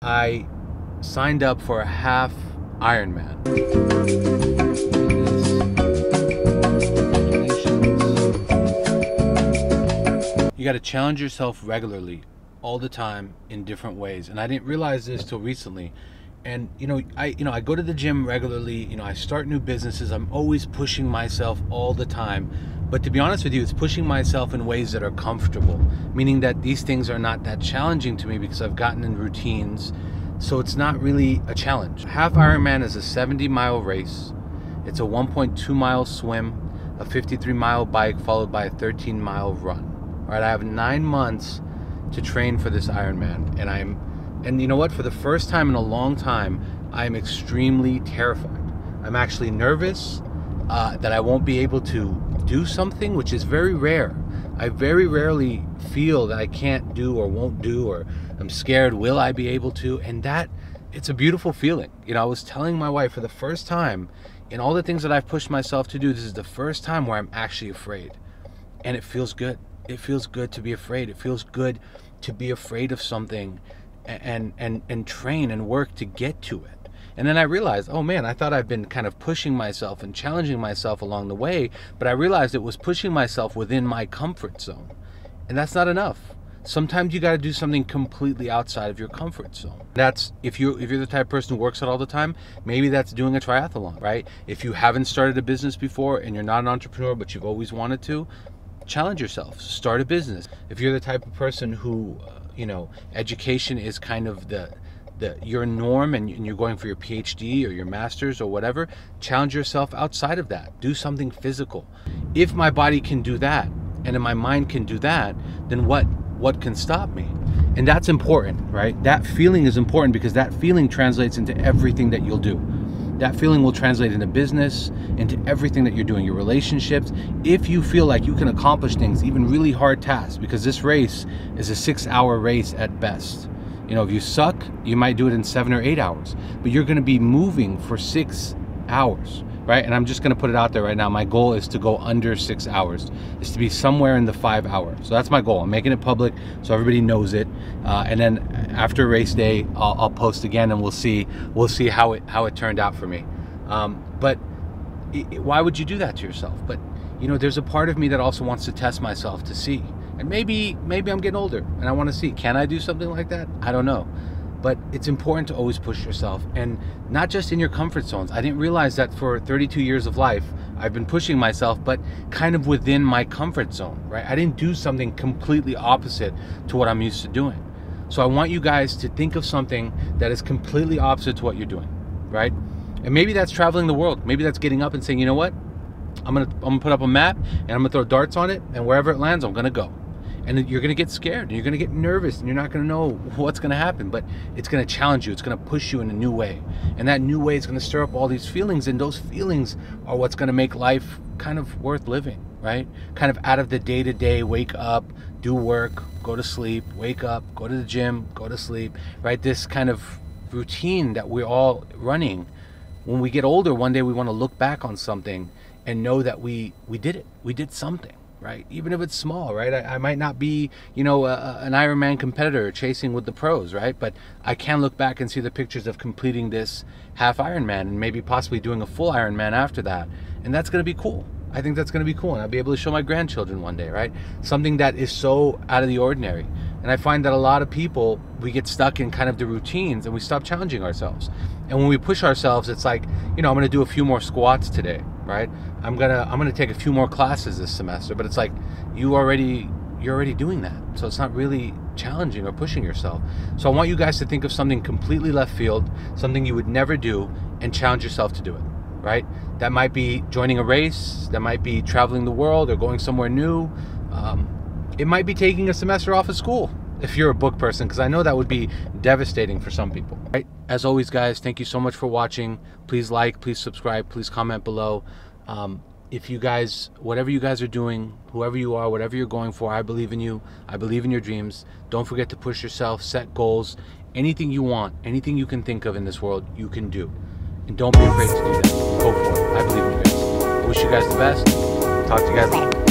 I signed up for a half Ironman. You got to challenge yourself regularly, all the time, in different ways. And I didn't realize this till recently. And I go to the gym regularly. I start new businesses. I'm always pushing myself all the time. But to be honest with you, it's pushing myself in ways that are comfortable, meaning that these things are not that challenging to me because I've gotten in routines. So it's not really a challenge. Half Ironman is a 70-mile race. It's a 1.2-mile swim, a 53-mile bike, followed by a 13-mile run. All right, I have 9 months to train for this Ironman, and you know what? For the first time in a long time, I'm extremely terrified. I'm actually nervous that I won't be able to do something, which is very rare. I very rarely feel that I can't do or won't do, or I'm scared, will I be able to? And that, it's a beautiful feeling. I was telling my wife, for the first time in all the things that I've pushed myself to do, this is the first time where I'm actually afraid. And it feels good. It feels good to be afraid. It feels good to be afraid of something and train and work to get to it. And then I realized, oh man, I thought I've been kind of pushing myself and challenging myself along the way, but I realized it was pushing myself within my comfort zone. And that's not enough. Sometimes you got to do something completely outside of your comfort zone. That's if you're the type of person who works out all the time, maybe that's doing a triathlon, right? If you haven't started a business before and you're not an entrepreneur but you've always wanted to, challenge yourself, start a business. If you're the type of person who education is kind of your norm and you're going for your PhD or your master's or whatever, challenge yourself outside of that. Do something physical. If my body can do that and if my mind can do that, then what can stop me? And that's important, right? That feeling is important because that feeling translates into everything that you'll do. That feeling will translate into business, into everything that you're doing, your relationships. If you feel like you can accomplish things, even really hard tasks, because this race is a 6-hour race at best. If you suck, you might do it in 7 or 8 hours, but you're going to be moving for 6 hours, right? And I'm just going to put it out there right now. My goal is to go under 6 hours, is to be somewhere in the 5 hours. So that's my goal. I'm making it public so everybody knows it. And then after race day, I'll post again, and we'll see how it turned out for me. But why would you do that to yourself? But there's a part of me that also wants to test myself to see. And maybe I'm getting older and I want to see, can I do something like that? I don't know. But it's important to always push yourself, and not just in your comfort zones. I didn't realize that for 32 years of life, I've been pushing myself, but kind of within my comfort zone, right? I didn't do something completely opposite to what I'm used to doing. So I want you guys to think of something that is completely opposite to what you're doing, right? And maybe that's traveling the world. Maybe that's getting up and saying, you know what? I'm gonna put up a map and I'm gonna throw darts on it, and wherever it lands, I'm gonna go. And you're going to get scared, and you're going to get nervous, and you're not going to know what's going to happen, but it's going to challenge you. It's going to push you in a new way. And that new way is going to stir up all these feelings, and those feelings are what's going to make life kind of worth living, right? Kind of out of the day-to-day, wake up, do work, go to sleep, wake up, go to the gym, go to sleep, right? This kind of routine that we're all running. When we get older, one day we want to look back on something and know that we did it. We did something. Right? Even if it's small, right? I might not be, an Ironman competitor chasing with the pros, right? But I can look back and see the pictures of completing this half Ironman and maybe possibly doing a full Ironman after that. And that's going to be cool. I think that's going to be cool. And I'll be able to show my grandchildren one day, right? Something that is so out of the ordinary. And I find that a lot of people, we get stuck in kind of the routines and we stop challenging ourselves. And when we push ourselves, it's like, I'm going to do a few more squats today, right? I'm gonna take a few more classes this semester, but it's like you're already doing that. So it's not really challenging or pushing yourself. So I want you guys to think of something completely left field, something you would never do, and challenge yourself to do it, right? That might be joining a race, that might be traveling the world or going somewhere new. It might be taking a semester off of school if you're a book person, because I know that would be devastating for some people, right? As always, guys, thank you so much for watching. Please like, please subscribe, please comment below. If you guys, whatever you guys are doing, whoever you are, whatever you're going for, I believe in you. I believe in your dreams. Don't forget to push yourself, set goals. Anything you want, anything you can think of in this world, you can do. And don't be afraid to do that. Go for it. I believe in you guys. I wish you guys the best. Talk to you guys later.